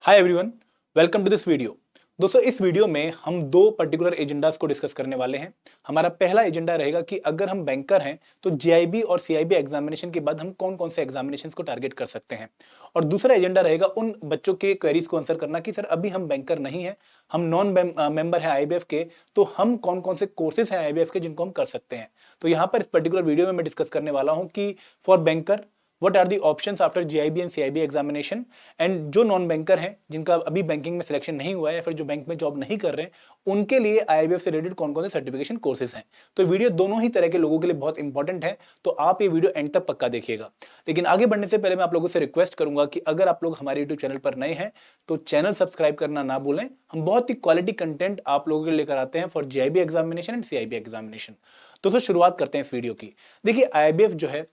Hi everyone, welcome to this video. दोस्तों, इस video में हम दो पर्टिकुलर एजेंडास को डिस्कस करने वाले हैं। हमारा पहला एजेंडा रहेगा कि अगर हम बैंकर हैं तो जेआईबी और सीआईबी एग्जामिनेशन के बाद हम कौन कौन से एग्जामिनेशंस को टारगेट कर सकते हैं। और दूसरा एजेंडा रहेगा उन बच्चों के क्वेरीज को आंसर करना कि सर अभी हम बैंकर नहीं है, हम नॉन मेंबर हैं आईबीएफ के, तो हम कौन कौन से कोर्सेज हैं आईबीएफ के जिनको हम कर सकते हैं। तो यहाँ पर इस पर्टिकुलर वीडियो में मैं डिस्कस करने वाला हूँ कि for banker what are the options after GIB and CIB examination, and जो नॉन बैंकर हैं जिनका अभी बैंकिंग में सिलेक्शन नहीं हुआ है या फिर जो बैंक में जॉब नहीं कर रहे हैं उनके लिए आईबीएफ से रिलेटेड कौन कौन से सर्टिफिकेशन कोर्सेज हैं। तो वीडियो दोनों ही तरह के लोगों के लिए बहुत इंपॉर्टेंट है, तो आप ये वीडियो एंड तक पक्का देखिएगा। लेकिन आगे बढ़ने से पहले मैं आप लोगों से रिक्वेस्ट करूंगा कि अगर आप लोग हमारे यूट्यूब चैनल पर नए हैं तो चैनल सब्सक्राइब करना ना भूलें। हम बहुत ही क्वालिटी कंटेंट आप लोगों के लिए लेकर आते हैं for GIB examination and CIB examination. तो शुरुआत करते हैं इस वीडियो की। देखिए, आईबीएफ जो है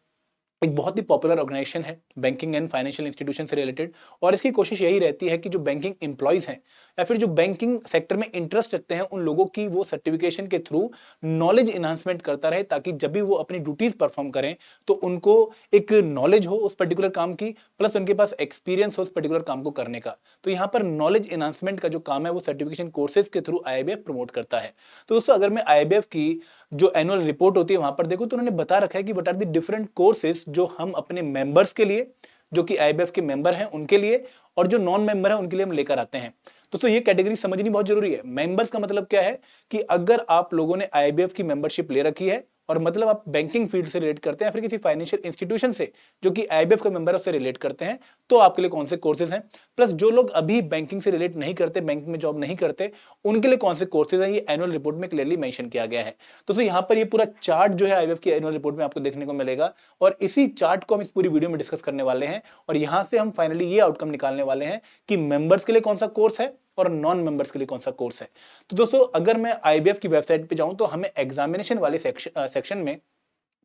एक बहुत ही पॉपुलर ऑर्गेनाइजेशन है बैंकिंग एंड फाइनेंशियल इंस्टीट्यूशन से रिलेटेड, और इसकी कोशिश यही रहती है कि जो बैंकिंग एम्प्लॉयज हैं या फिर जो बैंकिंग सेक्टर में इंटरेस्ट रखते हैं उन लोगों की वो सर्टिफिकेशन के थ्रू नॉलेज इन्हांसमेंट करता रहे, ताकि जब भी वो अपनी ड्यूटीज परफॉर्म करें तो उनको एक नॉलेज हो उस पर्टिकुलर काम की, प्लस उनके पास एक्सपीरियंस हो उस पर्टिकुलर काम को करने का। तो यहाँ पर नॉलेज इन्हांसमेंट का जो काम है वो सर्टिफिकेशन कोर्सेज के थ्रू आईबीएफ प्रमोट करता है। तो दोस्तों, अगर मैं आईबीएफ की जो एनुअल रिपोर्ट होती है वहां पर देखो तो उन्होंने बता रखा है कि what are the different courses जो हम अपने मेंबर्स के लिए, जो कि आईबीएफ के मेंबर हैं उनके लिए, और जो नॉन मेंबर हैं उनके लिए हम लेकर आते हैं। तो ये कैटेगरी समझनी बहुत जरूरी है। मेंबर्स का मतलब क्या है कि अगर आप लोगों ने आईबीएफ की मेंबरशिप ले रखी है और मतलब आप बैंकिंग फील्ड से रिलेट करते हैं फिर किसी फाइनेंशियल इंस्टीट्यूशन से जो कि आईबीएफ का मेंबर है उससे रिलेट करते हैं, तो आपके लिए कौन से कोर्सेज हैं। प्लस जो लोग अभी बैंकिंग से रिलेट नहीं करते, बैंक में जॉब नहीं करते, उनके लिए कौन से कोर्सेज हैं, ये एनुअल रिपोर्ट में क्लियरली मेंशन किया गया है। तो यहाँ पर ये पूरा चार्ट जो है आईबीएफ की एनुअल रिपोर्ट में आपको देखने को मिलेगा, और इसी चार्ट को हम इस पूरी वीडियो में डिस्कस करने वाले हैं। और यहां से हम फाइनली ये आउटकम निकालने वाले हैं कि मेंबर्स के लिए कौन सा कोर्स है और नॉन मेंबर्स के लिए कौन सा कोर्स है। तो दोस्तों, अगर मैं आईबीएफ की वेबसाइट पे जाऊं तो हमें एग्जामिनेशन वाले सेक्शन में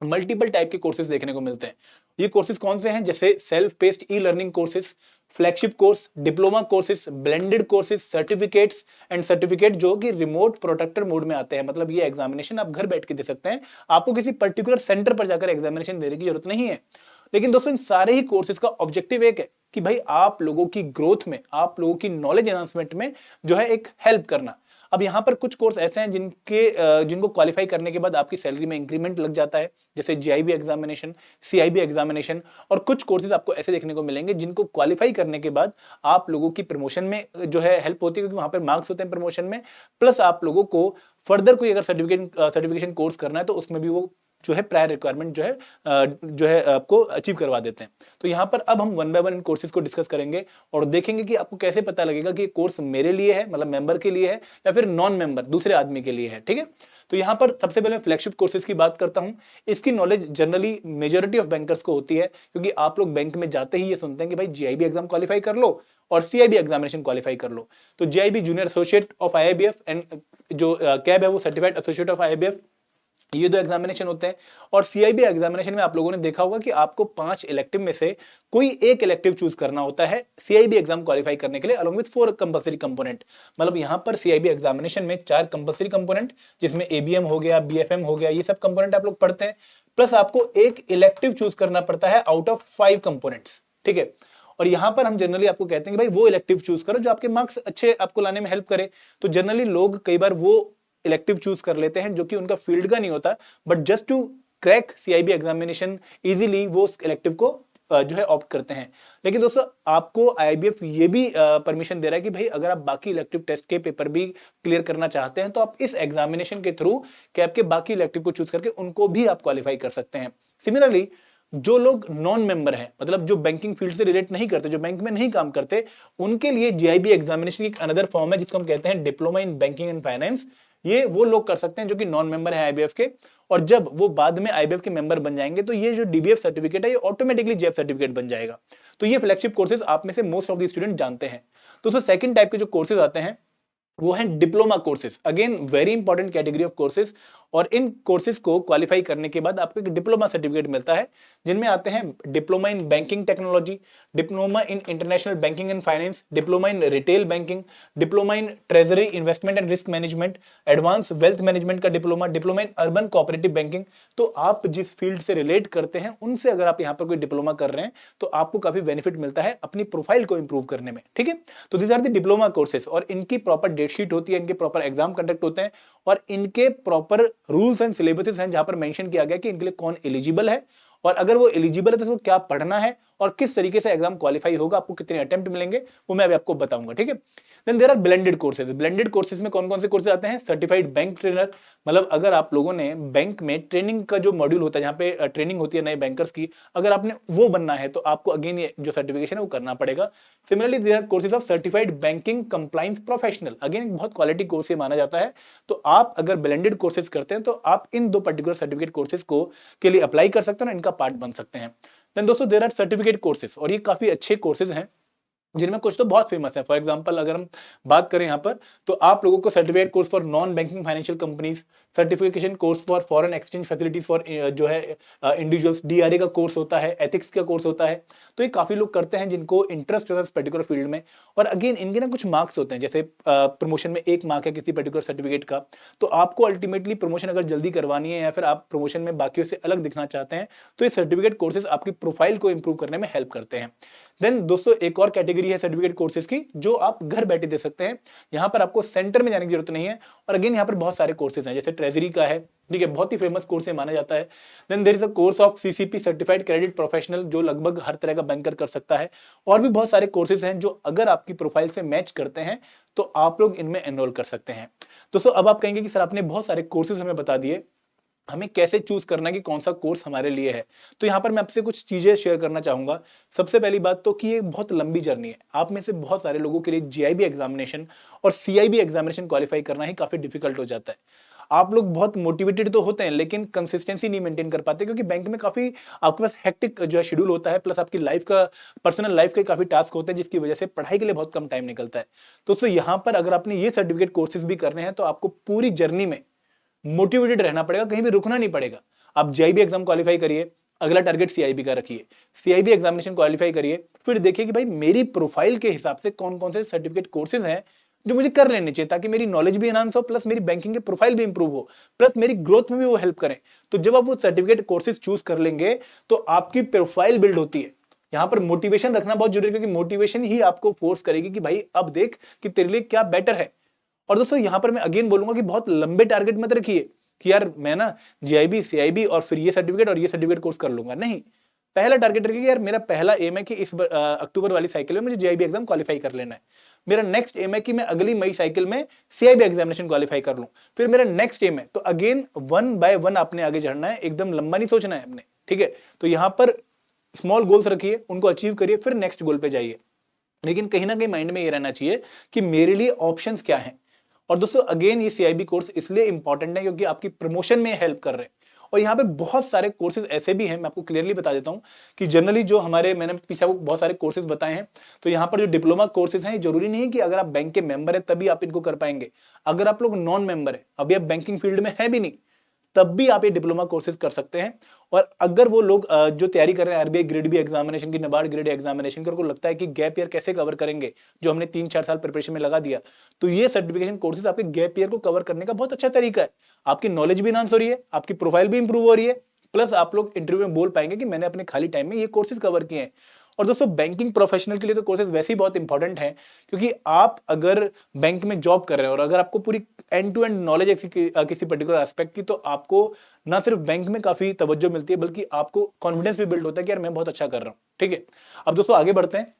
मल्टीपल टाइप के कोर्सेज देखने को मिलते हैं। ये कोर्सेज कौन से हैं? जैसे self paced e learning courses, flagship course, diploma courses, blended courses, certificates and certificate जो कि रिमोट प्रोटेक्टर मोड में आते हैं। मतलब ये एग्जामिनेशन आप घर बैठ के दे सकते हैं, आपको किसी पर्टिकुलर सेंटर पर जाकर एग्जामिनेशन देने की जरूरत नहीं है। लेकिन दोस्तों, इन सारे ही कोर्सेज का ऑब्जेक्टिव एक है कि भाई आप लोगों की ग्रोथ में, आप लोगों की नॉलेज एनहांसमेंट में जो है एक हेल्प करना। अब यहाँ पर कुछ कोर्स ऐसे हैं जिनको क्वालिफाई करने के बाद आपकी सैलरी में इंक्रीमेंट लग जाता है, जैसे जीआईबी एग्जामिनेशन, सीआईबी एग्जामिनेशन। और कुछ कोर्सेज आपको ऐसे देखने को मिलेंगे जिनको क्वालिफाई करने के बाद आप लोगों की प्रमोशन में जो है हेल्प होती है, क्योंकि वहां पर मार्क्स होते हैं प्रमोशन में। प्लस आप लोगों को फर्दर कोई अगर सर्टिफिकेशन कोर्स करना है तो उसमें भी वो जो है प्रायर रिक्वायरमेंट जो है आपको अचीव करवा देते हैं। तो यहाँ पर अब हम one by one in courses को डिस्कस करेंगे और देखेंगे कि आपको कैसे पता लगेगा कि कोर्स मेरे लिए है, मतलब मेंबर के लिए है, या फिर नॉन मेंबर दूसरे आदमी के लिए है। ठीक है, तो यहाँ पर सबसे पहले मैं फ्लैगशिप कोर्सेज की बात करता हूँ। इसकी knowledge generally majority of bankers को होती है, क्योंकि आप लोग बैंक में जाते ही ये सुनते हैं कि भाई जीआईबी एग्जाम क्वालिफाई कर लो और सीआईबी एग्जामिनेशन क्वालिफाई कर लो। तो GIB junior associate of IIBF and जो कैब है वो सर्टिफाइड एसोसिएट ऑफ आईआईबीएफ, ये दो एग्जामिनेशन होते हैं। और सीआईबी एग्जामिनेशन में आप लोगों ने देखा होगा कि आपको 5 इलेक्टिव में से कोई एक इलेक्टिव चूज करना होता है सीआईबी एग्जाम क्वालिफाई करने के लिए, अलोंग विद 4 कंपलसरी कंपोनेंट। मतलब यहां पर सीआईबी एग्जामिनेशन में 4 कंपलसरी कंपोनेंट, जिसमें एबीएम हो गया, बीएफएम हो गया, ये सब कंपोनेंट आप लोग पढ़ते हैं। प्लस आपको एक इलेक्टिव चूज करना पड़ता है आउट ऑफ 5 कंपोनेंट्स। ठीक है, और यहां पर हम जनरली आपको कहते हैं कि भाई वो इलेक्टिव चूज करो जो आपके मार्क्स अच्छे आपको लाने में हेल्प करे। तो जनरली लोग कई बार वो इलेक्टिव चूज कर लेते हैं जो कि उनका फील्ड का नहीं होता, but just to crack CIB examination easily वो उस इलेक्टिव को जो है ऑप्ट करते हैं। लेकिन दोस्तों, आपको आईबीएफ ये भी परमिशन दे रहा है कि भाई अगर आप बाकी इलेक्टिव टेस्ट के पेपर भी क्लियर करना चाहते हैं तो आप इस एग्जामिनेशन के थ्रू कैब के बाकी इलेक्टिव को चूज करके उनको भी आप क्वालिफाई कर सकते हैं। सिमिलरली, जो लोग नॉन मेंबर हैं, मतलब जो बैंकिंग फील्ड से रिलेट नहीं करते, जो बैंक में नहीं काम करते, उनके लिए जीआईबी एग्जामिनेशन की एक अनदर फॉर्म है जिसको हम कहते हैं diploma in banking and finance. ये वो लोग कर सकते हैं जो कि नॉन मेंबर है आईबीएफ के, और जब वो बाद में आईबीएफ के मेंबर बन जाएंगे तो ये जो डीबीएफ सर्टिफिकेट है ये ऑटोमेटिकली जेएफ सर्टिफिकेट बन जाएगा। तो ये फ्लैगशिप कोर्सेज आप में से मोस्ट ऑफ द स्टूडेंट जानते हैं। तो सेकंड टाइप के जो कोर्सेज आते हैं वो है diploma courses. Again very important category of courses, और इन कोर्सेज को क्वालिफाई करने के बाद आपको एक डिप्लोमा सर्टिफिकेट मिलता है, जिनमें आते हैं diploma in banking technology, diploma in international banking and finance, diploma in retail banking, diploma in treasury investment and risk management, advance wealth management का diploma, diploma in urban cooperative banking. तो आप जिस field से relate करते हैं उनसे अगर आप यहाँ पर कोई डिप्लोमा कर रहे हैं तो आपको काफी बेनिफिट मिलता है अपनी प्रोफाइल को इंप्रूव करने में, ठीक है। तो these are the diploma courses, और इनकी प्रॉपर डेट शीट होती है, इनके प्रॉपर एग्जाम कंडक्ट होते हैं, और इनके प्रॉपर रूल्स एंड सिलेबसेस हैं जहां पर मेंशन किया गया कि इनके लिए कौन एलिजिबल है, और अगर वो एलिजिबल है तो उसको क्या पढ़ना है और किस तरीके से एग्जाम क्वालिफाई होगा, आपको कितने अटेम्प्ट मिलेंगे, वो मैं अभी आपको बताऊंगा, ठीक है। Then there are blended courses. Blended courses में कौन कौन से कोर्सेज आते हैं? सर्टिफाइड बैंक ट्रेनर, मतलब अगर आप लोगों ने बैंक में ट्रेनिंग का जो मॉड्यूल होता है जहां पे ट्रेनिंग होती है नए बैंकर्स की, अगर आपने वो बनना है तो आपको अगेन ये जो सर्टिफिकेशन है वो करना पड़ेगा। Similarly there are courses of certified banking compliance professional, again बहुत क्वालिटी कोर्स ये माना जाता है। तो आप अगर ब्लेंडेड कोर्सेज करते हैं तो आप इन दो पर्टिकुलर सर्टिफिकेट कोर्सेज को के लिए अप्लाई कर सकते हैं और इनका पार्ट बन सकते हैं। देन दोस्तों देयर आर सर्टिफिकेट कोर्सेज, और ये काफी अच्छे कोर्सेज हैं जिनमें कुछ तो बहुत फेमस है। फॉर एग्जांपल अगर हम बात करें यहाँ पर, तो आप लोगों को certificate course for non banking financial companies, certification course for foreign exchange facilities for जो है इंडिविजुअल्स, डीआरए का कोर्स होता है, एथिक्स का कोर्स होता है। तो ये काफी लोग करते हैं जिनको इंटरेस्ट होता है इस पर्टिकुलर फील्ड में। और अगेन इनके ना कुछ मार्क्स होते हैं, जैसे प्रमोशन में 1 मार्क है किसी पर्टिकुलर सर्टिफिकेट का, तो आपको अल्टीमेटली प्रमोशन अगर जल्दी करवानी है या फिर आप प्रमोशन में बाकियों से अलग दिखना चाहते हैं, तो ये सर्टिफिकेट कोर्सेज आपकी प्रोफाइल को इंप्रूव करने में हेल्प करते हैं। देन दोस्तों एक और कैटेगरी है सर्टिफिकेट कोर्सेज की, जो आप घर बैठे दे सकते हैं। यहां पर आपको सेंटर में जाने की जरूरत नहीं है, और अगेन यहां पर बहुत सारे कोर्सेज हैं, जैसे ट्रेजरी का है, ठीक है, बहुत ही फेमस कोर्स है माना जाता है। Then there is a course of CCP certified credit professional, जो लगभग हर तरह का बैंकर कर सकता है। और भी बहुत सारे कोर्सेज हैं जो अगर आपकी प्रोफाइल से मैच करते हैं तो आप लोग इनमें एनरोल कर सकते हैं। दोस्तों अब आप कहेंगे कि सर आपने बहुत सारे कोर्सेज हमें बता दिए, हमें कैसे चूज करना कि कौन सा कोर्स हमारे लिए है। तो यहां पर मैं आपसे कुछ चीजें शेयर करना चाहूंगा। सबसे पहली बात तो कि ये बहुत लंबी जर्नी है, आप में से बहुत सारे लोगों के लिए जीआईबी एग्जामिनेशन और सीआईबी एग्जामिनेशन क्वालिफाई करना ही काफी डिफिकल्ट हो जाता है। आप लोग बहुत मोटिवेटेड तो होते हैं लेकिन कंसिस्टेंसी नहीं मेंटेन कर पाते, क्योंकि बैंक में काफी आपके पास हेक्टिक जो है शेड्यूल होता है, प्लस आपकी लाइफ का पर्सनल लाइफ के काफी टास्क होते हैं, जिसकी वजह से पढ़ाई के लिए बहुत कम टाइम निकलता है। तो यहाँ पर अगर आपने ये सर्टिफिकेट कोर्सेज भी करने हैं तो आपको पूरी जर्नी में मोटिवेटेड रहना पड़ेगा, कहीं भी रुकना नहीं पड़ेगा। आप जीआईबी एग्जाम क्वालिफाई करिए, अगला टारगेट सीआईबी का रखिए, सीआईबी एग्जामिनेशन क्वालिफाई करिए, फिर देखिए कि भाई मेरी प्रोफाइल के हिसाब से कौन कौन से सर्टिफिकेट कोर्सेज हैं जो मुझे कर लेने चाहिए, ताकि मेरी नॉलेज भी एनहांस हो, प्लस मेरी बैंकिंग की प्रोफाइल भी इंप्रूव हो, प्लस मेरी ग्रोथ में भी वो हेल्प करें। तो जब आप वो सर्टिफिकेट कोर्सेज चूज कर लेंगे तो आपकी प्रोफाइल बिल्ड होती है। यहां पर मोटिवेशन रखना बहुत जरूरी है, क्योंकि मोटिवेशन ही आपको फोर्स करेगी कि भाई अब देख कि तेरे लिए क्या बेटर है। और दोस्तों यहां पर मैं अगेन बोलूंगा कि बहुत लंबे टारगेट मत रखिए कि यार मैं ना जीआईबी सीआईबी और फिर ये सर्टिफिकेट और ये सर्टिफिकेट कोर्स कर लूंगा। नहीं, पहला टारगेट रखिए कि यार मेरा पहला एम है कि इस अक्टूबर वाली साइकिल में मुझे जीआईबी एग्जाम क्वालिफाई कर लेना है। मेरा नेक्स्ट एम है कि मैं अगली मई साइकिल में सीआईबी एग्जामिनेशन क्वालिफाई कर लूं। फिर मेरा नेक्स्ट एम है, तो अगेन 1 बाय 1 आपने आगे चढ़ना है, एकदम लंबा नहीं सोचना है आपने, ठीक है। तो यहां पर स्मॉल गोल्स रखिए, उनको अचीव करिए, फिर नेक्स्ट गोल पे जाइए। लेकिन कहीं ना कहीं माइंड में ये रहना चाहिए कि मेरे लिए ऑप्शंस क्या हैं। और दोस्तों अगेन ये सीआईबी कोर्स इसलिए इंपॉर्टेंट है क्योंकि आपकी प्रमोशन में हेल्प कर रहे हैं। और यहाँ पे बहुत सारे कोर्सेज ऐसे भी हैं, मैं आपको क्लियरली बता देता हूँ कि जनरली जो मैंने पीछे आपको बहुत सारे कोर्सेज बताए हैं, तो यहाँ पर जो डिप्लोमा कोर्सेज हैं, जरूरी नहीं है कि अगर आप बैंक के मेंबर है तभी आप इनको कर पाएंगे। अगर आप लोग नॉन मेंबर है, अभी आप बैंकिंग फील्ड में है भी नहीं, तब भी आप ये डिप्लोमा कोर्सेज कर सकते हैं। और अगर वो लोग जो तैयारी कर रहे हैं आरबीआई ग्रेड बी एग्जामिनेशन की, नाबार्ड ग्रेड एग्जामिनेशन की, उनको लगता है कि गैप ईयर कैसे कवर करेंगे जो हमने 3-4 साल प्रिपरेशन में लगा दिया, तो ये सर्टिफिकेशन कोर्सेज आपके गैप ईयर को कवर करने का बहुत अच्छा तरीका है। आपकी नॉलेज भी इनहांस हो रही है, आपकी प्रोफाइल भी इंप्रूव हो रही है, प्लस आप लोग इंटरव्यू में बोल पाएंगे कि मैंने अपने खाली टाइम में ये कोर्सेज कवर किए हैं। और दोस्तों बैंकिंग प्रोफेशनल के लिए तो कोर्सेज वैसे ही बहुत इंपॉर्टेंट हैं, क्योंकि आप अगर बैंक में जॉब कर रहे हैं और अगर आपको पूरी एंड टू एंड नॉलेज है किसी पर्टिकुलर एस्पेक्ट की, तो आपको ना सिर्फ बैंक में काफी तवज्जो मिलती है, बल्कि आपको कॉन्फिडेंस भी बिल्ड होता है कि यार मैं बहुत अच्छा कर रहा हूँ, ठीक है। अब दोस्तों आगे बढ़ते हैं,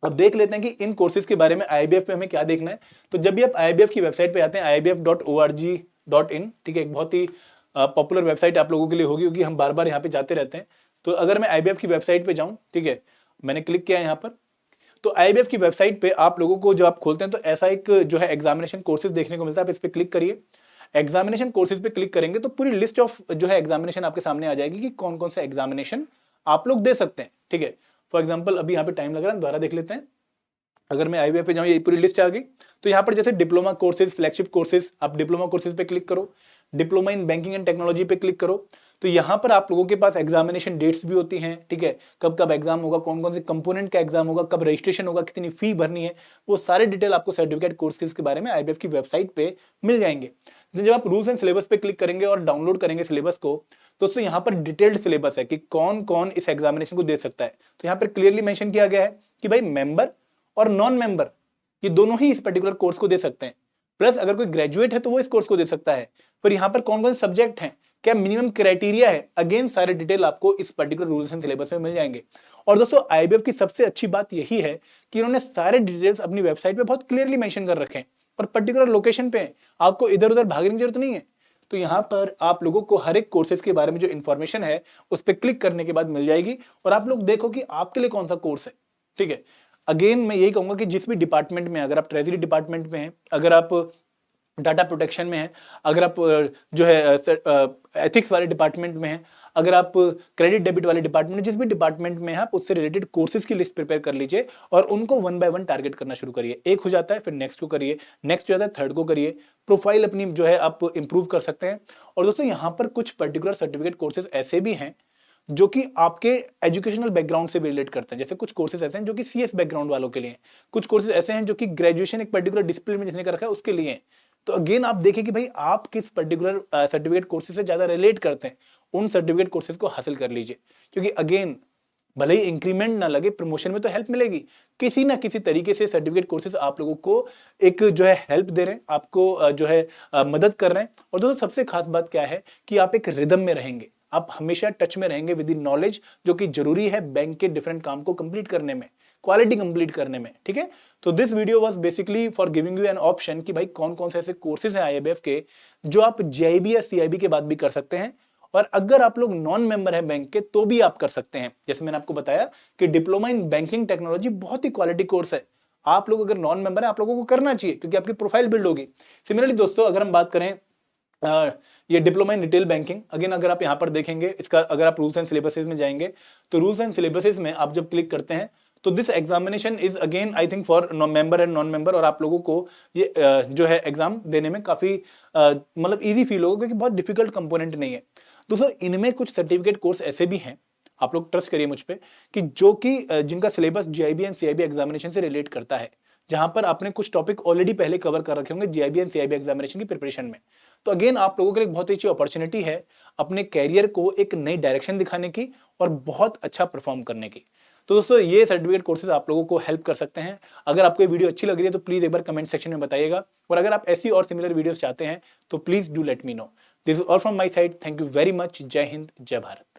अब देख लेते हैं कि इन कोर्सेज के बारे में आईबीएफ पे हमें क्या देखना है। तो जब भी आप आईबीएफ की वेबसाइट पे आते हैं, iibf.org.in, ठीक है, एक बहुत ही पॉपुलर वेबसाइट आप लोगों के लिए होगी क्योंकि हम बार बार यहाँ पे जाते रहते हैं। तो अगर मैं आईबीएफ की वेबसाइट पे जाऊँ, ठीक है, मैंने क्लिक किया यहाँ पर, तो आईबीएफ की वेबसाइट पे आप लोगों को जब आप खोलते हैं तो ऐसा एक जो है एग्जामिनेशन कोर्सेज देखने को मिलता है। आप इस पे क्लिक करिए, एग्जामिनेशन कोर्सेज पे क्लिक करेंगे तो पूरी लिस्ट ऑफ जो है एग्जामिनेशन आपके सामने आ जाएगी कि कौन कौन से एग्जामिनेशन आप लोग दे सकते हैं, ठीक है। फॉर एग्जाम्पल अभी यहाँ पे टाइम लग रहा है, दोबारा देख लेते हैं। अगर मैं आईबीएफ पे जाऊँ, ये पूरी लिस्ट आ गई। तो यहाँ पर जैसे डिप्लोमा कोर्सेज, फ्लैगशिप कोर्सेज, आप डिप्लोमा कोर्सेज पे क्लिक करो। Diploma in banking and technology पे क्लिक करो तो यहाँ पर आप लोगों के पास एग्जामिनेशन डेट्स भी होती हैं, ठीक है, कब कब एग्जाम होगा, कौन कौन से कंपोनेंट का एग्जाम होगा, कब रजिस्ट्रेशन होगा, कितनी फी भरनी है, वो सारे डिटेल आपको सर्टिफिकेट कोर्सेज के बारे में आईबीएफ की वेबसाइट पे मिल जाएंगे। जब आप रूल्स एंड सिलेबस पे क्लिक करेंगे और डाउनलोड करेंगे सिलेबस को तो उससे यहाँ पर डिटेल्ड सिलेबस है कि कौन कौन इस एग्जामिनेशन को दे सकता है। तो यहाँ पर क्लियरली मेंशन किया गया है कि भाई मेंबर और नॉन मेंबर ये दोनों ही इस पर्टिकुलर कोर्स को दे सकते हैं, प्लस अगर कोई ग्रेजुएट है तो वो इस कोर्स को दे सकता है। फिर यहाँ पर कौन कौन से सब्जेक्ट हैं, क्या मिनिमम क्राइटेरिया है, अगेन सारे डिटेल आपको इस पर्टिकुलर रूल्स एंड सिलेबस में मिल जाएंगे। और दोस्तों आईबीएफ की सबसे अच्छी बात यही है कि इन्होंने सारे डिटेल्स अपनी वेबसाइट पे बहुत क्लियरली मेंशन कर रखे हैं और पर्टिकुलर लोकेशन पे हैं, आपको इधर उधर भागने की जरूरत नहीं है। तो यहाँ पर आप लोगों को हर एक कोर्सेज के बारे में जो इन्फॉर्मेशन है उस पर क्लिक करने के बाद मिल जाएगी और आप लोग देखो कि आपके लिए कौन सा कोर्स है, ठीक है। अगेन मैं यही कहूंगा कि जिस भी डिपार्टमेंट में, अगर आप ट्रेजरी डिपार्टमेंट में हैं, अगर आप डाटा प्रोटेक्शन में है, अगर आप जो है एथिक्स वाले डिपार्टमेंट में है, अगर आप क्रेडिट डेबिट वाले डिपार्टमेंट में, जिस भी डिपार्टमेंट में है आप उससे रिलेटेड कोर्सेज की लिस्ट प्रिपेयर कर लीजिए और उनको 1 बाय 1 टारगेट करना शुरू करिए। एक हो जाता है फिर नेक्स्ट को करिए, नेक्स्ट हो जाता है थर्ड को करिए, प्रोफाइल अपनी जो है आप इंप्रूव कर सकते हैं। और दोस्तों यहाँ पर कुछ पर्टिकुलर सर्टिफिकेट कोर्सेज ऐसे भी हैं जो कि आपके एजुकेशनल बैकग्राउंड से भी रिलेट करते हैं। जैसे कुछ कोर्सेज ऐसे हैं जो कि सीएस बैकग्राउंड वालों के लिए हैं, कुछ कोर्सेज ऐसे हैं जो कि ग्रेजुएशन एक पर्टिकुलर डिसिप्लिन में जिसने कर रखा है उसके लिए हैं। तो अगेन आप देखिए कि भाई आप किस पर्टिकुलर सर्टिफिकेट कोर्सेज से ज्यादा रिलेट करते हैं, उन सर्टिफिकेट कोर्सेज को हासिल कर लीजिए। क्योंकि अगेन भले ही इंक्रीमेंट ना लगे, प्रमोशन में तो हेल्प मिलेगी, किसी ना किसी तरीके से सर्टिफिकेट कोर्सेज आप लोगों को एक जो है हेल्प दे रहे हैं, आपको जो है मदद कर रहे हैं। और दोस्तों सबसे खास बात क्या है कि आप एक रिदम में रहेंगे, आप हमेशा टच में रहेंगे विद इन नॉलेज, जो कि जरूरी है बैंक के डिफरेंट काम को कंप्लीट करने में, क्वालिटी कंप्लीट करने में, ठीक है। तो this video was basically for giving you an option कि भाई कौन कौन से ऐसे कोर्सेज हैं आईबीएफ के जो आप जेआईबी या सीआईबी के बाद भी कर सकते हैं, और अगर आप लोग नॉन मेंबर हैं बैंक के तो भी आप कर सकते हैं। जैसे मैंने आपको बताया कि डिप्लोमा इन बैंकिंग टेक्नोलॉजी बहुत ही क्वालिटी कोर्स है, आप लोग अगर नॉन मेंबर है आप लोगों को करना चाहिए क्योंकि आपकी प्रोफाइल बिल्ड होगी। सिमिलरली दोस्तों अगर हम बात करें ये diploma in retail banking, again अगर आप यहाँ पर देखेंगे इसका, अगर आप रूल्स एंड सिलेबसेस में जाएंगे तो रूल्स एंड सिलेबसेस में आप जब क्लिक करते हैं तो this examination is again I think for member and non member, और आप लोगों को ये जो है एग्जाम देने में काफी मतलब इजी फील होगा क्योंकि बहुत डिफिकल्ट कंपोनेंट नहीं है। दोस्तों इनमें कुछ सर्टिफिकेट कोर्स ऐसे भी हैं, आप लोग ट्रस्ट करिए मुझ पे, कि जो कि जिनका syllabus JIB and CIB examination से रिलेट करता है, जहां पर आपने कुछ टॉपिक ऑलरेडी पहले कवर कर रखे होंगे जेआईबी एंड सीआईबी एग्जामिनेशन की प्रिपरेशन में। तो अगेन आप लोगों के लिए एक बहुत अच्छी अपॉर्चुनिटी है अपने कैरियर को एक नई डायरेक्शन दिखाने की और बहुत अच्छा परफॉर्म करने की। तो दोस्तों ये सर्टिफिकेट कोर्सेज आप लोगों को हेल्प कर सकते हैं। अगर आपको ये वीडियो अच्छी लग रही है तो प्लीज एक बार कमेंट सेक्शन में बताइएगा, और अगर आप ऐसी और सिमिलर वीडियोस चाहते हैं तो please do let me know. This is all from my side, thank you very much, जय हिंद, जय भारत।